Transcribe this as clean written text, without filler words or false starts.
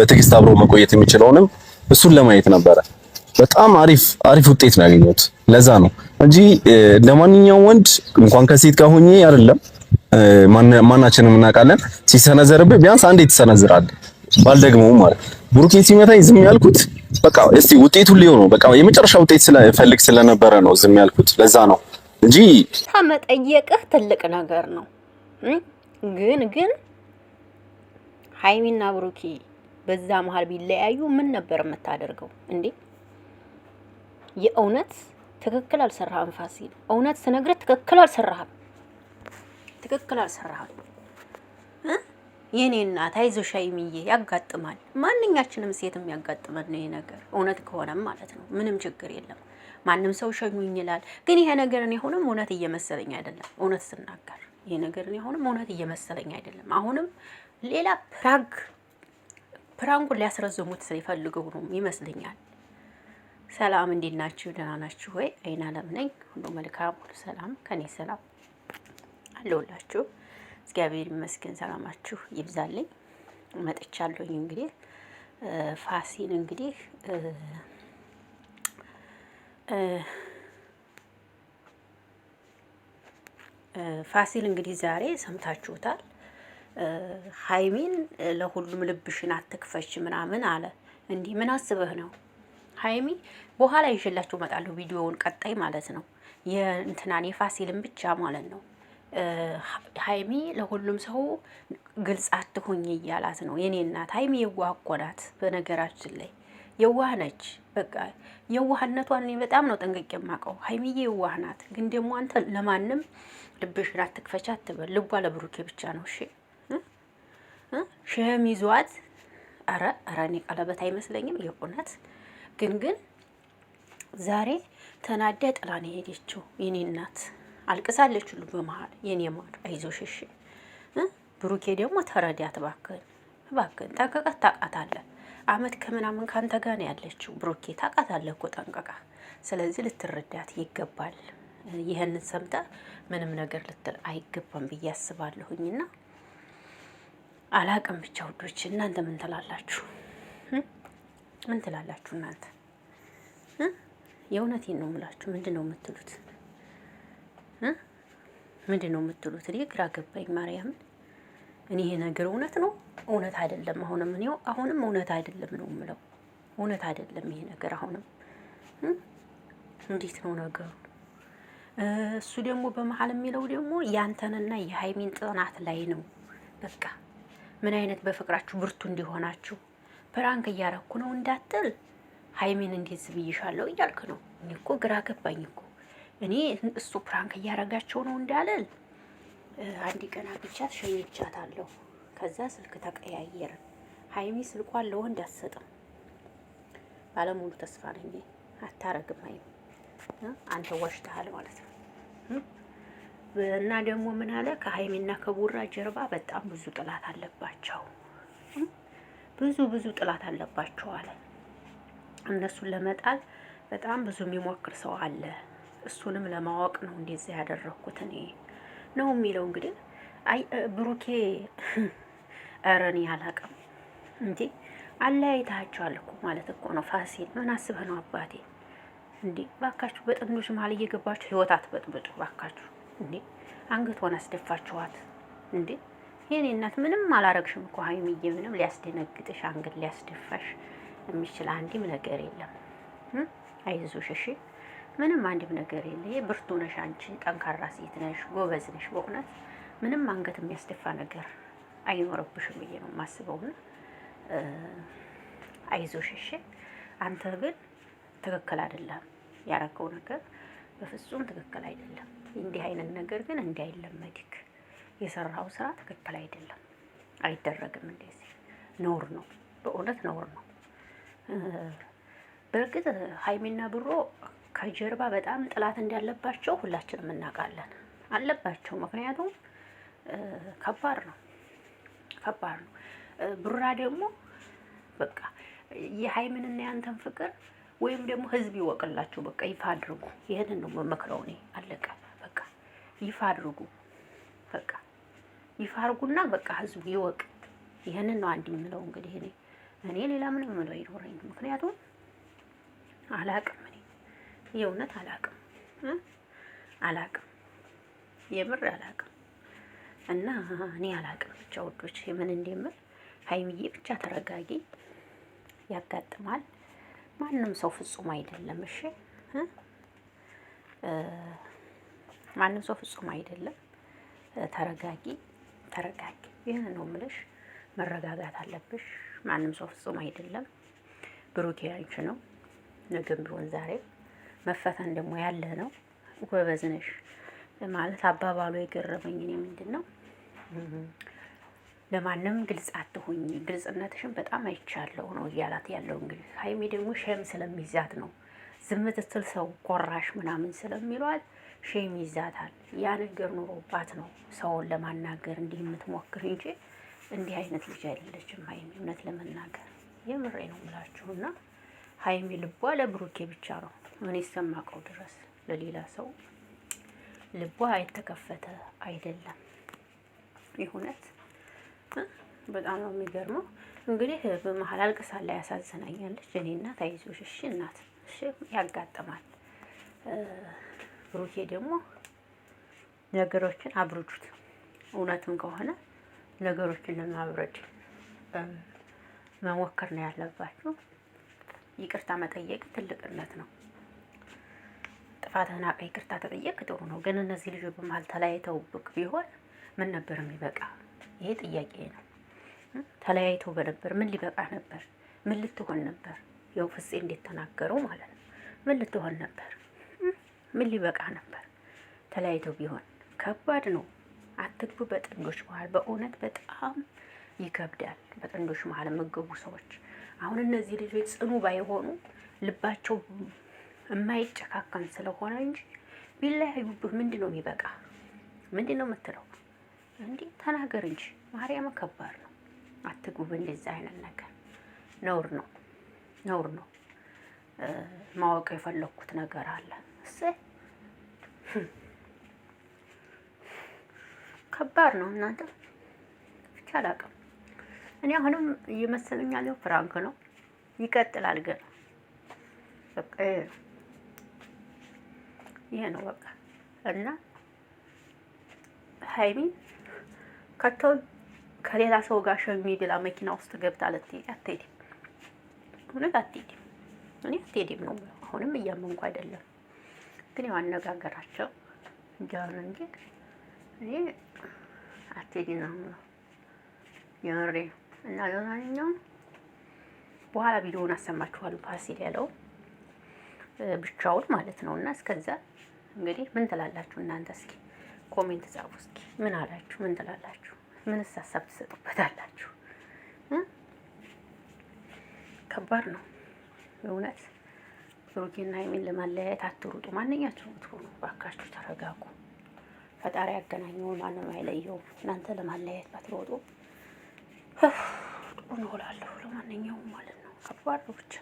በትዕግስት አብሮ መቆየት የሚችለውንም እሱን ለማየት ነበረ። በጣም አሪፍ ውጤት ነው ያገኘሁት። ለዛ ነው እንጂ ለማንኛውም ወንድ እንኳን ከሴት ጋር ሆኜ አይደለም ማናችንም እናውቃለን። ሲሰነዘርብህ ቢያንስ አንዴ ትሰነዝራለህ። ባልደግመው ማለት ብሩኬን ሲመታኝ ዝም ያልኩት በቃ እስቲ ውጤቱን ሊሆን ነው በቃ የመጨረሻ ውጤት ስለፈልግ ስለነበረ ነው ዝም ያልኩት። ለዛ ነው እንጂ መጠየቅህ ትልቅ ነገር ነው። ግን ሃይሚና ብሩኬ በዛ መሃል ቢለያዩ ምን ነበር የምታደርገው እንዴ? የእውነት ትክክል አልሰራህም ፋሲል። እውነት ስነግርህ ትክክል አልሰራህም። የኔ እናት አይዞሽ ሃይሚዬ፣ ያጋጥማል። ማንኛችንም ሴትም ያጋጥመን ነው ይሄ ነገር እውነት ከሆነም ማለት ነው። ምንም ችግር የለም። ማንም ሰው ሸኙኝ ይላል። ግን ይሄ ነገር እኔ አሁንም እውነት እየመሰለኝ አይደለም። እውነት ስናገር ይሄ ነገር እኔ አሁንም እውነት እየመሰለኝ አይደለም። አሁንም ሌላ ፕራንኩን ሊያስረዝሙት ሲፈልገው ነው ይመስለኛል። ሰላም እንዴት ናችሁ? ደህና ናችሁ ወይ? አይን አለም ነኝ። ሁሉ መልካም፣ ሁሉ ሰላም፣ ከኔ ሰላም አለሁላችሁ። እግዚአብሔር ይመስገን። ሰላማችሁ ይብዛልኝ። መጥቻለሁኝ። እንግዲህ ፋሲል እንግዲህ ዛሬ ሰምታችሁታል። ሃይሚን ለሁሉም ልብሽን አትክፈች ምናምን አለ። እንዲህ ምን አስበህ ነው? ሃይሚ በኋላ ይዤላችሁ እመጣለሁ ቪዲዮውን ቀጣይ ማለት ነው። የእንትናን የፋሲልን ብቻ ማለት ነው። ሃይሚ ለሁሉም ሰው ግልጽ አትሁኝ እያላት ነው። የኔ እናት ሃይሚ የዋህ እኮ ናት። በነገራችን ላይ የዋህ ነች። በቃ የዋህነቷን እኔ በጣም ነው ጠንቅቄ የማውቀው። ሃይሚዬ የዋህ ናት። ግን ደግሞ አንተ ለማንም ልብሽን አትክፈች አትበል። ልቧ ለብሩኬ ብቻ ነው። እሺ ሸም ይዟት ኧረ እኔ ቀለበት አይመስለኝም የእውነት ግን ዛሬ ተናዳ ጥላ ነው የሄደችው። የኔ እናት አልቅሳለች ሁሉ በመሃል። የኔ ማር አይዞሽ እሺ። ብሩኬ ደግሞ ተረዳት እባክህን ጠንቀቀህ ታውቃታለህ። አመት ከምናምን ካንተ ጋር ነው ያለችው። ብሩኬ ታውቃታለህ እኮ ጠንቀቀህ። ስለዚህ ልትረዳት ይገባል። ይሄንን ሰምተህ ምንም ነገር ልትል አይገባም ብዬ አስባለሁኝና አላቅም። ብቻ ውዶች እናንተ ምን ትላላችሁ? ምን ትላላችሁ እናንተ? የእውነቴን ነው የምላችሁ። ምንድነው የምትሉት? እኔ ግራ ገባኝ ማርያምን። እኔ ይሄ ነገር እውነት ነው እውነት አይደለም? አሁንም እውነት አይደለም ነው የምለው። እውነት አይደለም ይሄ ነገር አሁንም። እንዴት ነው ነገሩ? እሱ ደግሞ በመሀል የሚለው ደግሞ ያንተንና የሃይሚን ጥናት ላይ ነው። በቃ ምን አይነት በፍቅራችሁ ብርቱ እንዲሆናችሁ ፕራንክ እያረኩ ነው እንዳትል ሃይሚን እንዴት ዝብይሻለሁ እያልክ ነው። እኔ እኮ ግራ ገባኝ እኮ። እኔ እሱ ፕራንክ እያረጋቸው ነው እንዳልል አንድ ቀን አግቻት ሸኝቻታለሁ። ከዛ ስልክ ተቀያየርን። ሃይሚ ስልኳን ለወንድ አትሰጥም። ባለሙሉ ተስፋ ነኝ አታረግም። ሃይሚ አንተ ዋሽተሃል ማለት ነው። እና ደግሞ ምን አለ ከሃይሚና ከቡራ ጀርባ በጣም ብዙ ጥላት አለባቸው። ብዙ ጥላት አለባቸው አለ። እነሱን ለመጣል በጣም ብዙ የሚሞክር ሰው አለ። እሱንም ለማወቅ ነው እንደዚህ ያደረኩት እኔ ነው የሚለው። እንግዲህ አይ ብሩኬ አረን ያላቀም እንዴ አለያይታቸዋል እኮ ማለት እኮ ነው። ፋሲል ምን አስበህ ነው አባቴ? እንዴ ባካችሁ በጥንዶች መሀል እየገባችሁ ህይወት አትበጥብጡ ባካችሁ። እንዴ አንገቷን አስደፋችኋት እንዴ። የኔ እናት ምንም አላረግሽም እኮ ሃይሚዬ። ምንም ሊያስደነግጥሽ አንገት ሊያስደፋሽ የሚችል አንድም ነገር የለም። አይዞሽ እሺ። ምንም አንድም ነገር የለም። ብርቱ ነሽ አንቺ፣ ጠንካራ ሴት ነሽ፣ ጎበዝ ነሽ። በእውነት ምንም አንገት የሚያስደፋ ነገር አይኖርብሽም ብዬ ነው የማስበውና አይዞሽ እሺ። አንተ ግን ትክክል አይደለም ያረከው ነገር በፍጹም ትክክል አይደለም። እንዲህ አይነት ነገር ግን እንዳይለመድክ የሰራው ስራ ትክክል አይደለም፣ አይደረግም። እንደዚህ ነውር ነው፣ በእውነት ነውር ነው። በእርግጥ ሃይሚና ብሮ ከጀርባ በጣም ጥላት እንዳለባቸው ሁላችንም እናውቃለን። አለባቸው፣ ምክንያቱም ከባድ ነው። ብሩራ ደግሞ በቃ የሃይሚንና ያንተን ፍቅር ወይም ደግሞ ህዝብ ይወቅላችሁ። በቃ ይፋ አድርጉ። ይሄንን ነው መመክረው እኔ። አለቀ በቃ። ይፋ አድርጉ። በቃ ይፋ አድርጉና በቃ ህዝቡ ይወቅ። ይሄንን ነው አንድ የምለው እንግዲህ እኔ ሌላ ምንም ምለው አይኖረኝም። ምክንያቱም አላቅም፣ እኔ የእውነት አላቅም አላቅም፣ የምር አላቅም። እና እኔ አላቅም ብቻ ውዶች ምን እንደምል። ሀይሚዬ ብቻ ተረጋጊ፣ ያጋጥማል። ማንም ሰው ፍጹም አይደለም። እሺ ማንም ሰው ፍጹም አይደለም። ተረጋጊ ተረጋጊ፣ ይህን ነው የምልሽ። መረጋጋት አለብሽ። ማንም ሰው ፍጹም አይደለም። ብሩኬ አንቺ ነው፣ ነገም ቢሆን ዛሬ መፈተን ደግሞ ያለ ነው። ጎበዝ ነሽ ማለት አባባሉ የገረመኝ እኔ ምንድን ነው ለማንም ግልጽ አትሁኝ፣ ግልጽነትሽን በጣም አይቻለሁ ነው እያላት ያለው። እንግዲህ ሀይሚ ደግሞ ሼም ስለሚይዛት ነው ዝም ስትል ሰው ቆራሽ ምናምን ስለሚሏት ሼም ይዛታል። ያ ነገር ኑሮባት ነው ሰውን ለማናገር እንዲህ የምትሞክር እንጂ እንዲህ አይነት ልጅ አይደለችም ሀይሚ። እውነት ለመናገር የምሬ ነው የምላችሁና ሀይሚ ልቧ ለብሩኬ ብቻ ነው እኔ እስከማውቀው ድረስ። ለሌላ ሰው ልቧ የተከፈተ አይደለም። ይሁነት በጣም ነው የሚገርመው። እንግዲህ በመሀል አልቅሳላ ያሳዝናኛለች። እኔ እናት አይዞሽ እሺ እናት እሺ፣ ያጋጥማል። ብሩኬ ደግሞ ነገሮችን አብርዱት። እውነትም ከሆነ ነገሮችን ለማብረድ መሞከር ነው ያለባችሁ። ይቅርታ መጠየቅ ትልቅነት ነው። ጥፋትህን አውቀህ ይቅርታ ተጠየቅ ጥሩ ነው። ግን እነዚህ ልጆች በመሀል ተለያይተው ብቅ ቢሆን ምን ነበር የሚበቃ? ይሄ ጥያቄ ነው። ተለያይተው በነበር ምን ሊበቃ ነበር? ምን ልትሆን ነበር? ያው ፍፄ እንዴት ተናገረው ማለት ነው። ምን ልትሆን ነበር? ምን ሊበቃ ነበር? ተለያይተው ቢሆን ከባድ ነው። አትግቡ በጥንዶች መሀል። በእውነት በጣም ይከብዳል። በጥንዶች መሀል የምትገቡ ሰዎች አሁን እነዚህ ልጆች ጽኑ ባይሆኑ ልባቸው የማይጨካከን ስለሆነ እንጂ ቢለያዩብህ ምንድን ነው የሚበቃ? ምንድን ነው የምትለው? እንዲህ ተናገር እንጂ ማርያም፣ ከባድ ነው። አትግቡ በእንደዚህ አይነት ነገር። ነውር ነው፣ ነውር ነው። ማወቅ የፈለኩት ነገር አለ። ከባድ ነው እናንተ። ብቻ አላውቅም። እኔ አሁንም እየመሰለኛል ፍራንክ ነው፣ ይቀጥላል። ግን በቃ ይሄ ነው በቃ። እና ሀይሚ ከተው ከሌላ ሰው ጋር ሸሚ ብላ መኪና ውስጥ ገብታ አትሄድም። እውነት አትሄድም። እኔ አትሄድም ነው አሁንም እያመንኩ አይደለም፣ ግን ያው አነጋገራቸው እንዲያውን እንጂ እኔ አትሄድም ነው የምሬ። እና ለማንኛውም በኋላ ቪዲዮውን አሰማችኋለሁ። ፋሲል ያለው ብቻውን ማለት ነው። እና እስከዛ እንግዲህ ምን ትላላችሁ እናንተ? እስኪ ኮሜንት ጻፉ። እስኪ ምን አላችሁ? ምን ትላላችሁ? ምንስ ሀሳብ ትሰጡበታላችሁ? ከባድ ነው እውነት። ብሩኬና ሀይሚን ለማለያየት አትሩጡ። ማንኛችሁም ትሆኑ ባካችሁ ተረጋጉ። ፈጣሪ ያገናኘው ማንም አይለየውም። እናንተ ለማለያየት ባትሮጡ ጥሩ ነው እላለሁ። ለማንኛውም ማለት ነው ከባድ ነው ብቻ